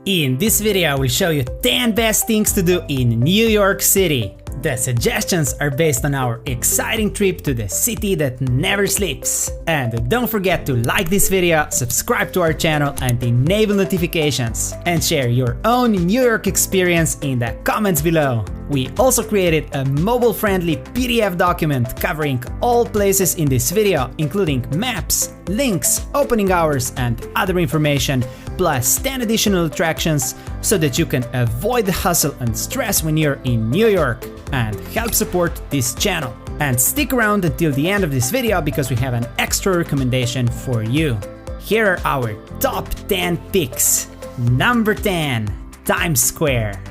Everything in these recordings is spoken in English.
In this video, I will show you 10 best things to do in New York City. The suggestions are based on our exciting trip to the city that never sleeps. And don't forget to like this video, subscribe to our channel and enable notifications. And share your own New York experience in the comments below. We also created a mobile-friendly PDF document covering all places in this video, including maps, links, opening hours and other information, plus 10 additional attractions so that you can avoid the hustle and stress when you're in New York and help support this channel. And stick around until the end of this video because we have an extra recommendation for you. Here are our top 10 picks. Number 10, Times Square.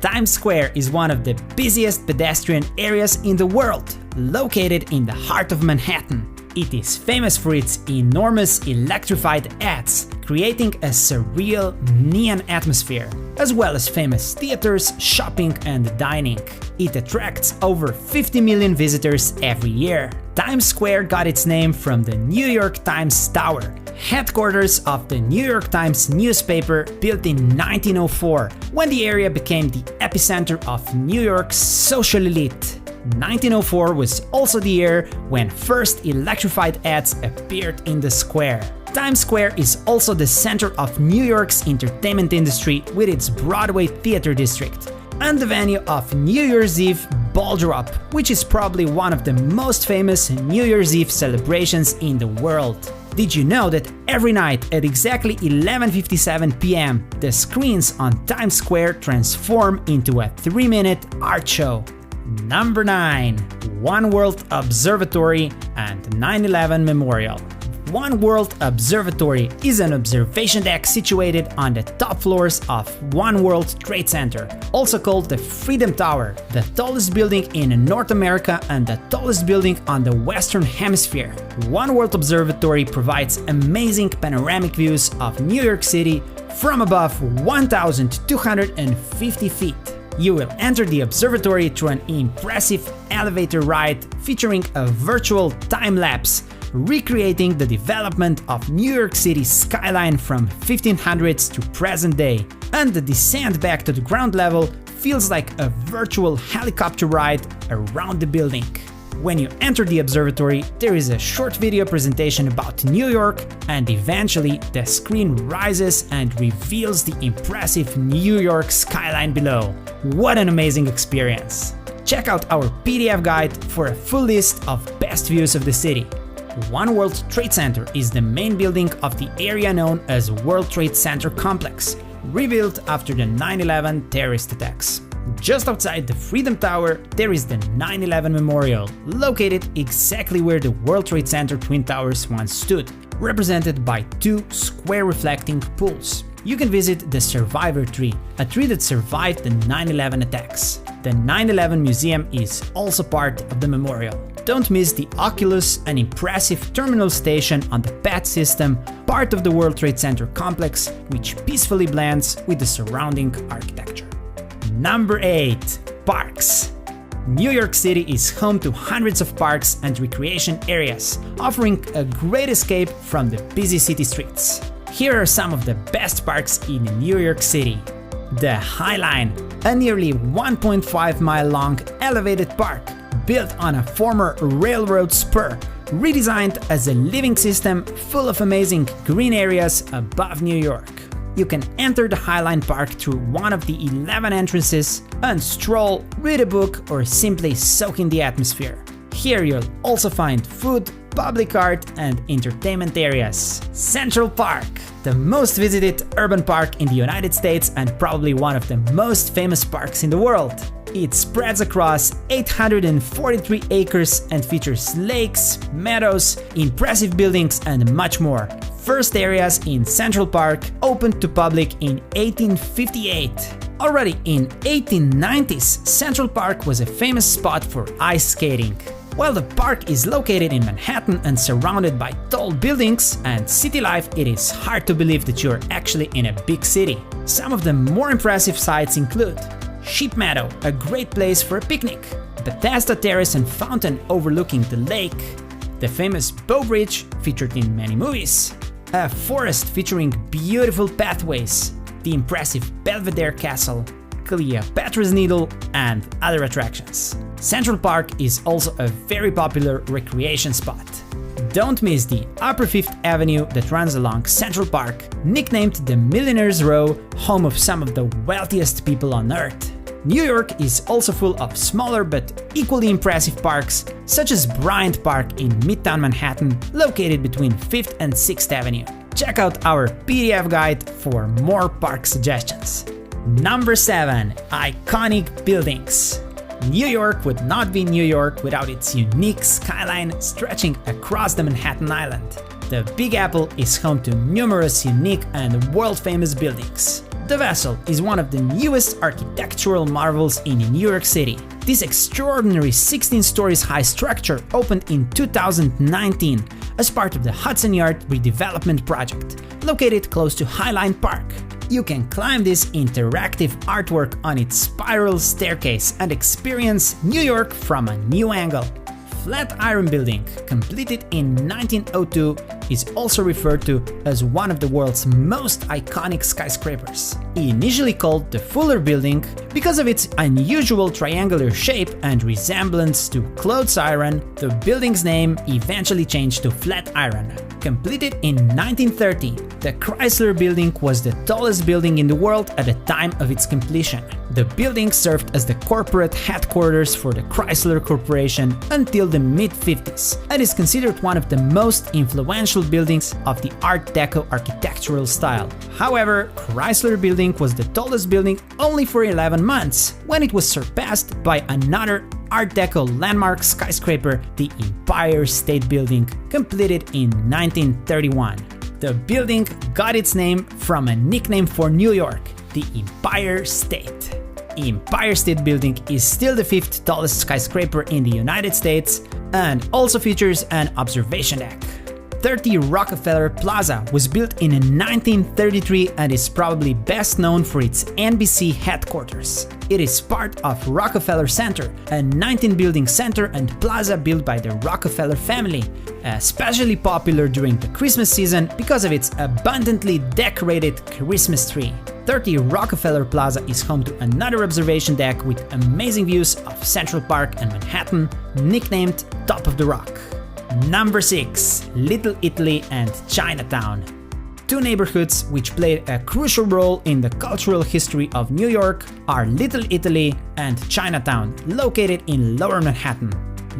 Times Square is one of the busiest pedestrian areas in the world, located in the heart of Manhattan. It is famous for its enormous electrified ads, creating a surreal neon atmosphere, as well as famous theaters, shopping and dining. It attracts over 50 million visitors every year. Times Square got its name from the New York Times Tower, headquarters of the New York Times newspaper, built in 1904, when the area became the epicenter of New York's social elite. 1904 was also the year when first electrified ads appeared in the square. Times Square is also the center of New York's entertainment industry with its Broadway theater district, and the venue of New Year's Eve Ball Drop, which is probably one of the most famous New Year's Eve celebrations in the world. Did you know that every night at exactly 11:57 p.m. the screens on Times Square transform into a 3-minute art show? Number 9, One World Observatory and 9/11 Memorial. One World Observatory is an observation deck situated on the top floors of One World Trade Center, also called the Freedom Tower, the tallest building in North America and the tallest building on the Western Hemisphere. One World Observatory provides amazing panoramic views of New York City from above 1,250 feet. You will enter the observatory through an impressive elevator ride featuring a virtual time-lapse, recreating the development of New York City's skyline from 1500s to present day. And the descent back to the ground level feels like a virtual helicopter ride around the building. When you enter the observatory, there is a short video presentation about New York, and eventually the screen rises and reveals the impressive New York skyline below. What an amazing experience! Check out our PDF guide for a full list of best views of the city. One World Trade Center is the main building of the area known as World Trade Center Complex, rebuilt after the 9/11 terrorist attacks. Just outside the Freedom Tower, there is the 9/11 Memorial, located exactly where the World Trade Center Twin Towers once stood, represented by 2 square reflecting pools. You can visit the Survivor Tree, a tree that survived the 9/11 attacks. The 9/11 Museum is also part of the memorial. Don't miss the Oculus, an impressive terminal station on the PAT system, part of the World Trade Center complex, which peacefully blends with the surrounding architecture. Number 8, Parks. New York City is home to hundreds of parks and recreation areas, offering a great escape from the busy city streets. Here are some of the best parks in New York City. The High Line, a nearly 1.5-mile long elevated park built on a former railroad spur, redesigned as a living system full of amazing green areas above New York. You can enter the High Line Park through one of the 11 entrances and stroll, read a book, or simply soak in the atmosphere. Here you'll also find food, public art, and entertainment areas. Central Park, the most visited urban park in the United States and probably one of the most famous parks in the world. It spreads across 843 acres and features lakes, meadows, impressive buildings, and much more. First areas in Central Park opened to public in 1858. Already in 1890s, Central Park was a famous spot for ice skating. While the park is located in Manhattan and surrounded by tall buildings and city life, it is hard to believe that you're actually in a big city. Some of the more impressive sights include Sheep Meadow, a great place for a picnic, Bethesda Terrace and Fountain overlooking the lake, the famous Bow Bridge featured in many movies, a forest featuring beautiful pathways, the impressive Belvedere Castle, Cleopatra's Needle, and other attractions. Central Park is also a very popular recreation spot. Don't miss the Upper Fifth Avenue that runs along Central Park, nicknamed the Millionaire's Row, home of some of the wealthiest people on Earth. New York is also full of smaller but equally impressive parks, such as Bryant Park in Midtown Manhattan, located between 5th and 6th Avenue. Check out our PDF guide for more park suggestions. Number 7. Iconic buildings. New York would not be New York without its unique skyline stretching across the Manhattan Island. The Big Apple is home to numerous unique and world-famous buildings. The Vessel is one of the newest architectural marvels in New York City. This extraordinary 16 stories high structure opened in 2019 as part of the Hudson Yard redevelopment project, located close to Highline Park. You can climb this interactive artwork on its spiral staircase and experience New York from a new angle. Flatiron Building, completed in 1902, is also referred to as one of the world's most iconic skyscrapers. Initially called the Fuller Building because of its unusual triangular shape and resemblance to Claude's Iron, the building's name eventually changed to Flatiron. Completed in 1930, the Chrysler Building was the tallest building in the world at the time of its completion. The building served as the corporate headquarters for the Chrysler Corporation until the mid-50s and is considered one of the most influential buildings of the Art Deco architectural style. However, Chrysler Building was the tallest building only for 11 months, when it was surpassed by another Art Deco landmark skyscraper, the Empire State Building, completed in 1931. The building got its name from a nickname for New York, the Empire State. Empire State Building is still the 5th tallest skyscraper in the United States and also features an observation deck. 30 Rockefeller Plaza was built in 1933 and is probably best known for its NBC headquarters. It is part of Rockefeller Center, a 19-building center and plaza built by the Rockefeller family, especially popular during the Christmas season because of its abundantly decorated Christmas tree. 30 Rockefeller Plaza is home to another observation deck with amazing views of Central Park and Manhattan, nicknamed Top of the Rock. Number 6. Little Italy and Chinatown. Two neighborhoods which played a crucial role in the cultural history of New York are Little Italy and Chinatown, located in Lower Manhattan.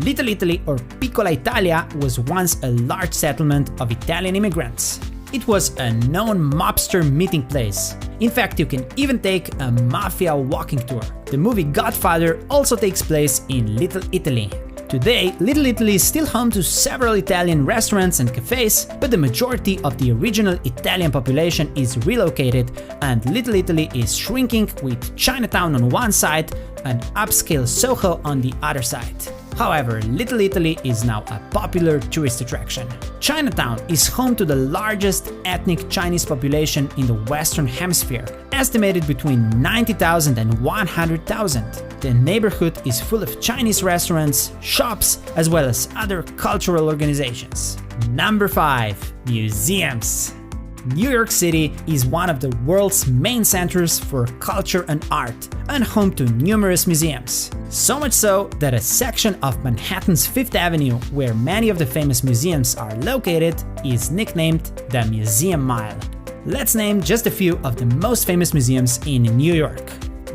Little Italy, or Piccola Italia, was once a large settlement of Italian immigrants. It was a known mobster meeting place. In fact, you can even take a mafia walking tour. The movie Godfather also takes place in Little Italy. Today, Little Italy is still home to several Italian restaurants and cafes, but the majority of the original Italian population is relocated, and Little Italy is shrinking with Chinatown on one side and upscale Soho on the other side. However, Little Italy is now a popular tourist attraction. Chinatown is home to the largest ethnic Chinese population in the Western Hemisphere, estimated between 90,000 and 100,000. The neighborhood is full of Chinese restaurants, shops, as well as other cultural organizations. Number 5. Museums. New York City is one of the world's main centers for culture and art, and home to numerous museums. So much so that a section of Manhattan's Fifth Avenue, where many of the famous museums are located, is nicknamed the Museum Mile. Let's name just a few of the most famous museums in New York.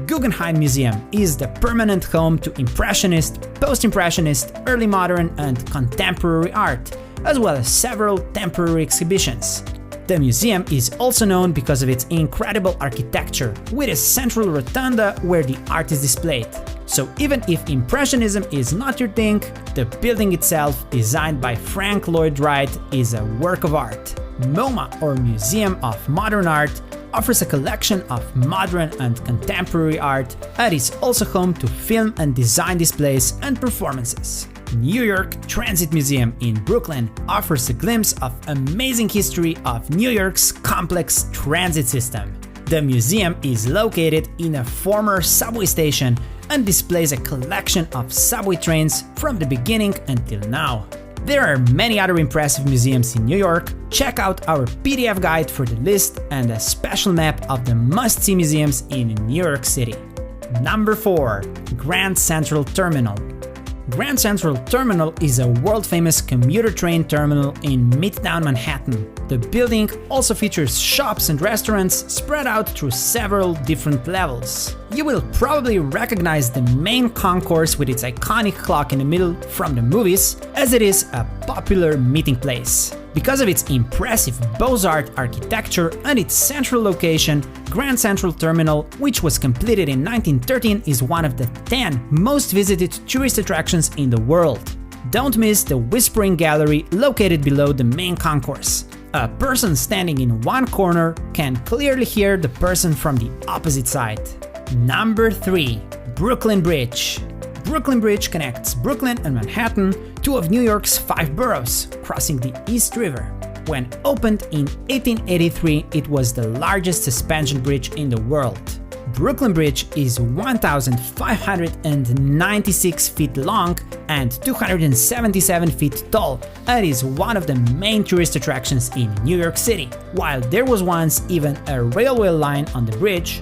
Guggenheim Museum is the permanent home to Impressionist, Post-Impressionist, Early Modern, and Contemporary art, as well as several temporary exhibitions. The museum is also known because of its incredible architecture, with a central rotunda where the art is displayed. So even if Impressionism is not your thing, the building itself, designed by Frank Lloyd Wright, is a work of art. MoMA, or Museum of Modern Art, offers a collection of modern and contemporary art and is also home to film and design displays and performances. New York Transit Museum in Brooklyn offers a glimpse of amazing history of New York's complex transit system. The museum is located in a former subway station and displays a collection of subway trains from the beginning until now. There are many other impressive museums in New York. Check out our PDF guide for the list and a special map of the must-see museums in New York City. Number 4. Grand Central Terminal. Grand Central Terminal is a world-famous commuter train terminal in Midtown Manhattan. The building also features shops and restaurants spread out through several different levels. You will probably recognize the main concourse with its iconic clock in the middle from the movies, as it is a popular meeting place. Because of its impressive Beaux-Arts architecture and its central location, Grand Central Terminal, which was completed in 1913, is one of the 10 most visited tourist attractions in the world. Don't miss the Whispering Gallery located below the main concourse. A person standing in one corner can clearly hear the person from the opposite side. Number 3. Brooklyn Bridge. Brooklyn Bridge connects Brooklyn and Manhattan, two of New York's 5 boroughs, crossing the East River. When opened in 1883, it was the largest suspension bridge in the world. Brooklyn Bridge is 1,596 feet long and 277 feet tall and is one of the main tourist attractions in New York City. While there was once even a railway line on the bridge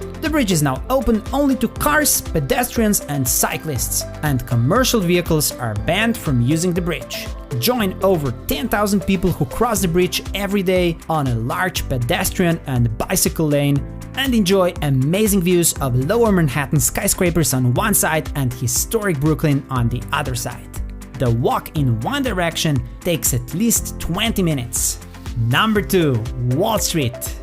is now open only to cars, pedestrians and cyclists, and commercial vehicles are banned from using the bridge. Join over 10,000 people who cross the bridge every day on a large pedestrian and bicycle lane and enjoy amazing views of Lower Manhattan skyscrapers on one side and historic Brooklyn on the other side. The walk in one direction takes at least 20 minutes. Number 2. Wall Street.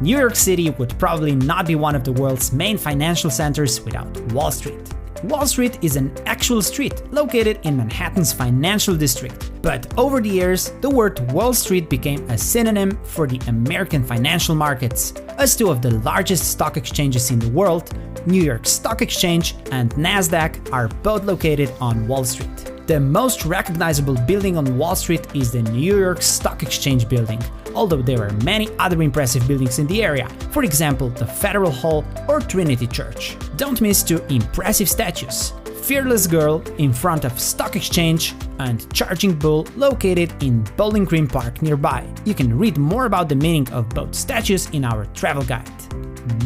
New York City would probably not be one of the world's main financial centers without Wall Street. Wall Street is an actual street located in Manhattan's financial district, but over the years, the word Wall Street became a synonym for the American financial markets, as two of the largest stock exchanges in the world, New York Stock Exchange and Nasdaq, are both located on Wall Street. The most recognizable building on Wall Street is the New York Stock Exchange building, although there are many other impressive buildings in the area, for example the Federal Hall or Trinity Church. Don't miss 2 impressive statues: Fearless Girl in front of Stock Exchange and Charging Bull located in Bowling Green Park nearby. You can read more about the meaning of both statues in our travel guide.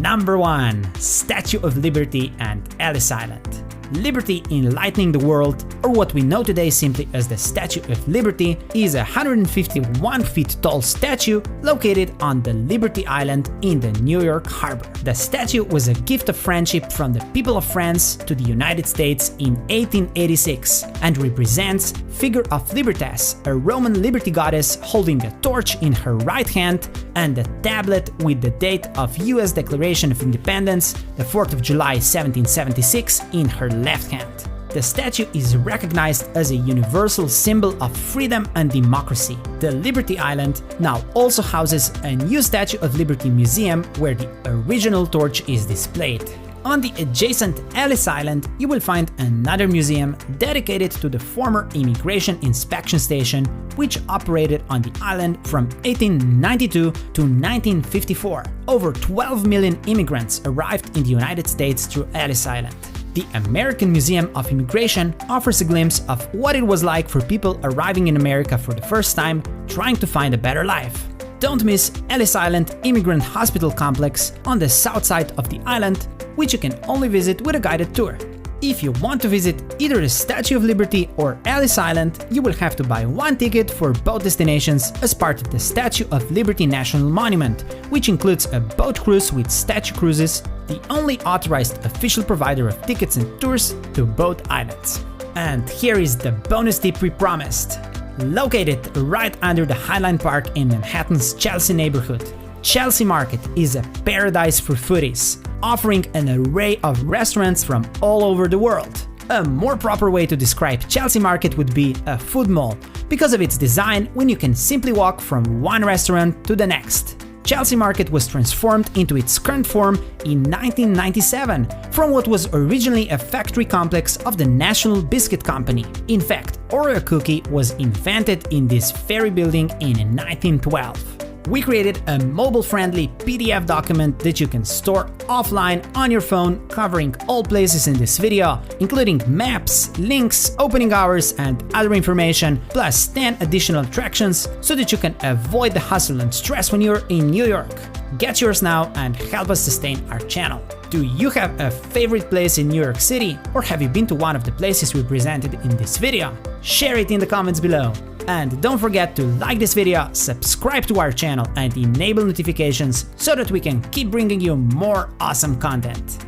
Number 1. Statue of Liberty and Ellis Island. Liberty Enlightening the World, or what we know today simply as the Statue of Liberty, is a 151 feet tall statue located on the Liberty Island in the New York harbor. The statue was a gift of friendship from the people of France to the United States in 1886 and represents figure of Libertas, a Roman liberty goddess holding a torch in her right hand and a tablet with the date of US Declaration of Independence, the 4th of July 1776, in her left hand. The statue is recognized as a universal symbol of freedom and democracy. The Liberty Island now also houses a new Statue of Liberty museum where the original torch is displayed. On the adjacent Ellis Island, you will find another museum dedicated to the former Immigration Inspection Station, which operated on the island from 1892 to 1954. Over 12 million immigrants arrived in the United States through Ellis Island. The American Museum of Immigration offers a glimpse of what it was like for people arriving in America for the first time, trying to find a better life. Don't miss Ellis Island Immigrant Hospital Complex on the south side of the island, which you can only visit with a guided tour. If you want to visit either the Statue of Liberty or Ellis Island, you will have to buy one ticket for both destinations as part of the Statue of Liberty National Monument, which includes a boat cruise with Statue Cruises, the only authorized official provider of tickets and tours to both islands. And here is the bonus tip we promised. Located right under the Highline Park in Manhattan's Chelsea neighborhood, Chelsea Market is a paradise for foodies, offering an array of restaurants from all over the world. A more proper way to describe Chelsea Market would be a food mall, because of its design when you can simply walk from one restaurant to the next. Chelsea Market was transformed into its current form in 1997 from what was originally a factory complex of the National Biscuit Company. In fact, Oreo cookie was invented in this very building in 1912. We created a mobile-friendly PDF document that you can store offline on your phone, covering all places in this video, including maps, links, opening hours, and other information, plus 10 additional attractions so that you can avoid the hustle and stress when you're in New York. Get yours now and help us sustain our channel. Do you have a favorite place in New York City, or have you been to one of the places we presented in this video? Share it in the comments below. And don't forget to like this video, subscribe to our channel, and enable notifications so that we can keep bringing you more awesome content.